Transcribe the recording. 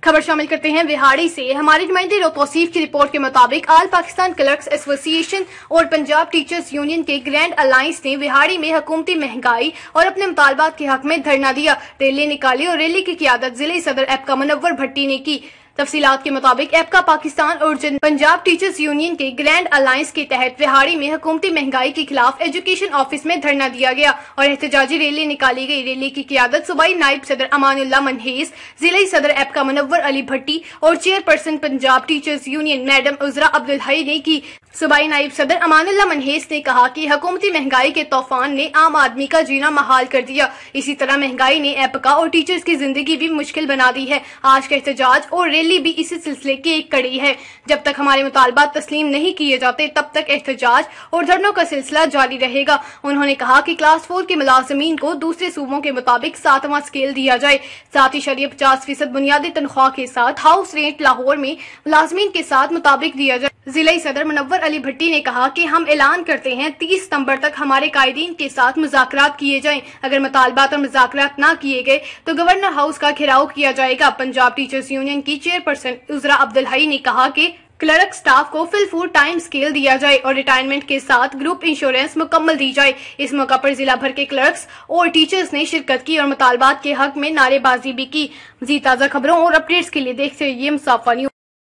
खबर शामिल करते हैं विहाड़ी से। हमारे नुमाइंदे तौसीफ की रिपोर्ट के मुताबिक आल पाकिस्तान क्लर्क्स एसोसिएशन और पंजाब टीचर्स यूनियन के ग्रैंड अलायंस ने विहाड़ी में हुकूमती महंगाई और अपने मुतालबात के हक में धरना दिया, रैली निकाली और रैली की क़ियादत जिले सदर एपका मुनव्वर भट्टी ने की। तफसीलात के मुताबिक एपका पाकिस्तान और पंजाब टीचर्स यूनियन के ग्रैंड अलायंस के तहत विहाड़ी में हुकूमती महंगाई के खिलाफ एजुकेशन ऑफिस में धरना दिया गया और एहतजाजी रैली निकाली गई। रैली की क़ियादत सूबाई नायब सदर अमानुल्लाह मनहेज, जिले सदर एपका मुनव्वर अली भट्टी और chairperson Punjab teachers union madam उजरा अब्दुल हई ने की। सूबाई नायब सदर अमानुल्लाह मनहेज ने कहा कि हुकूमती महंगाई के तूफान ने आम आदमी का जीना महाल कर दिया। इसी तरह महंगाई ने एपका और टीचर्स की जिंदगी भी मुश्किल बना दी है। आज का एहतजाज और रैली भी इसी सिलसिले की एक कड़ी है। जब तक हमारे मुतालबात तस्लीम नहीं किए जाते तब तक एहतजाज और धरनों का सिलसिला जारी रहेगा। उन्होंने कहा कि क्लास 4 के मुलाजमीन को दूसरे सूबों के मुताबिक 7वां स्केल दिया जाए। साथ ही शरीय 50% बुनियादी तनख्वाह के साथ हाउस रेंट लाहौर में मुलाजमीन के साथ मुताबिक दिया जाए। जिला सदर मुनव्वर अली भट्टी ने कहा कि हम ऐलान करते हैं 30 सितंबर तक हमारे कायदीन के साथ मुज़ाकरात किए जाएं। अगर मुतालबात और मुज़ाकरात न किए गए तो गवर्नर हाउस का घेराव किया जाएगा। पंजाब टीचर्स यूनियन की चेयरपर्सन उजरा अब्दुल हई ने कहा कि क्लर्क स्टाफ को फुल टाइम स्केल दिया जाए और रिटायरमेंट के साथ ग्रुप इंश्योरेंस मुकम्मल दी जाए। इस मौका पर जिला भर के क्लर्क्स और टीचर्स ने शिरकत की और मुतालबात के हक में नारेबाजी भी की। मज़ीद ताज़ा खबरों और अपडेट्स के लिए देखते रहिए मुसाफा न्यूज़।